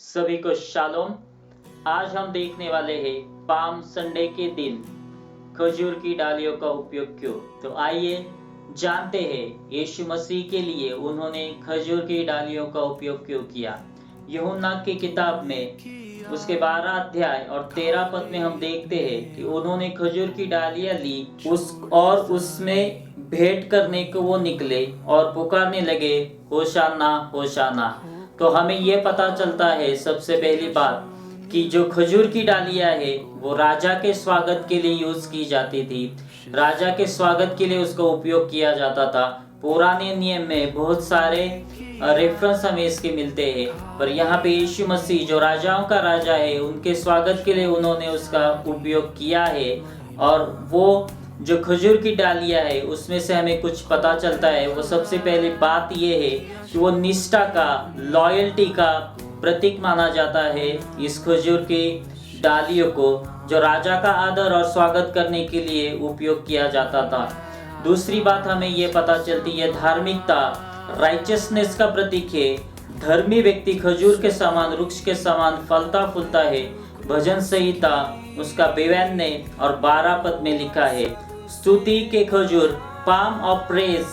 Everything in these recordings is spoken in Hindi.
सभी को शालोम। आज हम देखने वाले हैं पाम संडे के दिन खजूर की डालियों का उपयोग क्यों। तो आइए जानते हैं यीशु मसीह के लिए उन्होंने खजूर की डालियों का उपयोग क्यों किया। यूहन्ना की किताब में उसके 12 अध्याय और 13 पद में हम देखते हैं कि उन्होंने खजूर की डालियां ली और उसमें भेंट करने को वो निकले और पुकारने लगे, होशाना होशाना। तो हमें ये पता चलता है सबसे पहली बात कि जो खजूर की डालियां है वो राजा के स्वागत के लिए यूज की जाती थी। राजा के स्वागत के लिए उसका उपयोग किया जाता था। पुराने नियम में बहुत सारे रेफरेंस हमें इसके मिलते हैं, पर यहाँ पे यीशु मसीह जो राजाओं का राजा है उनके स्वागत के लिए उन्होंने उसका उपयोग किया है। और वो जो खजूर की डालियां है उसमें से हमें कुछ पता चलता है। वो सबसे पहली बात ये है कि वो निष्ठा का, लॉयल्टी का प्रतीक माना जाता है। इस खजूर की डालियों को जो राजा का आदर और स्वागत करने के लिए उपयोग किया जाता था। दूसरी बात हमें ये पता चलती है धार्मिकता, राइचियसनेस का प्रतीक है। धर्मी व्यक्ति खजूर के समान, वृक्ष के समान फलता फूलता है। भजन संहिता उसका 92 और 12 पद में लिखा है, स्तुति के खजूर, पाम ऑफ प्रेज।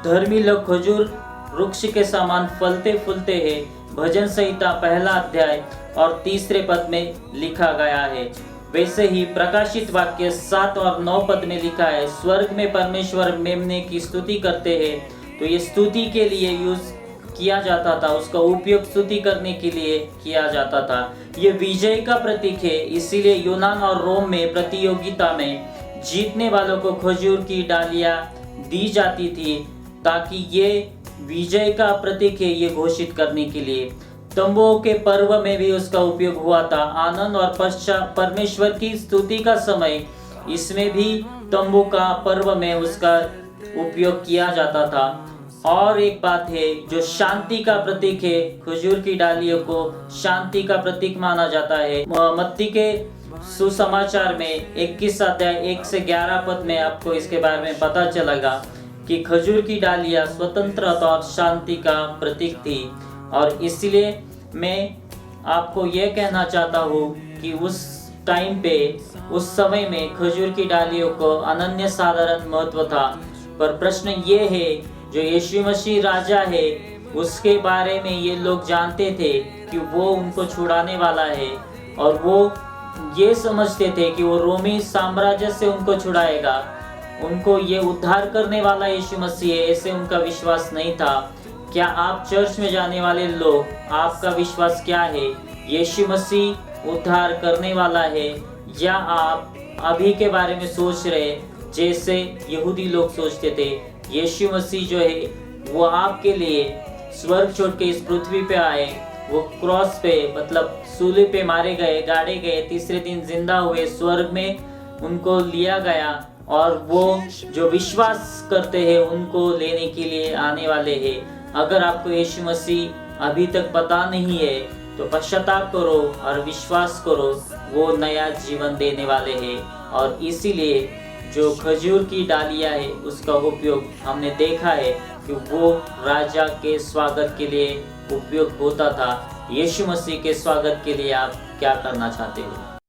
धर्मी लोग खजूर वृक्ष के समान फलते फूलते हैं। भजन संहिता 1 अध्याय और 3 पद में लिखा गया है। वैसे ही प्रकाशित वाक्य 7 और 9 पद में लिखा है, स्वर्ग में परमेश्वर मेमने की स्तुति करते हैं। तो ये स्तुति के लिए यूज किया जाता था, उसका उपयोग स्तुति करने के लिए किया जाता था। ये विजय का प्रतीक है, इसीलिए यूनान और रोम में प्रतियोगिता में जीतने वालों को खजूर की डालियां दी जाती थी, ताकि ये विजय का प्रतीक है ये घोषित करने के लिए। तंबुओं के पर्व में भी उसका उपयोग हुआ था। आनंद और पश्चात परमेश्वर की स्तुति का समय, इसमें भी तंबू का पर्व में उसका उपयोग किया जाता था। और एक बात है जो शांति का प्रतीक है, खजूर की डालियों को शांति का प्रतीक माना जाता है। मत्ती के सुसमाचार में 21 अध्याय 1 से 11 पद में आपको इसके बारे में पता चलेगा कि खजूर की डालियां स्वतंत्रता और शांति का प्रतीक थी। और इसलिए मैं आपको यह कहना चाहता हूँ कि उस टाइम पे, उस समय में खजूर की डालियों को अनन्य साधारण महत्व था। पर प्रश्न ये है, जो यीशु मसीह राजा है उसके बारे में ये लोग जानते थे कि वो उनको छुड़ाने वाला है, और वो ये समझते थे कि वो रोमी साम्राज्य से उनको छुड़ाएगा, उनको ये उद्धार करने वाला यीशु मसीह है, ऐसे उनका विश्वास नहीं था। क्या आप चर्च में जाने वाले लोग, आपका विश्वास क्या है? यीशु मसीह उद्धार करने वाला है, या आप अभी के बारे में सोच रहे जैसे यहूदी लोग सोचते थे? यीशु मसीह जो है वो आपके लिए स्वर्ग छोड़ के इस पृथ्वी पे आए, वो क्रॉस पे मतलब सूली पे मारे गए, गाड़े गए, तीसरे दिन जिंदा हुए, स्वर्ग में उनको लिया गया, और वो जो विश्वास करते हैं उनको लेने के लिए आने वाले हैं। अगर आपको यीशु मसीह अभी तक पता नहीं है तो पश्चाताप करो और विश्वास करो, वो नया जीवन देने वाले हैं। और इसीलिए जो खजूर की डालियां है उसका उपयोग हमने देखा है कि वो राजा के स्वागत के लिए उपयोग होता था। यीशु मसीह के स्वागत के लिए आप क्या करना चाहते हो?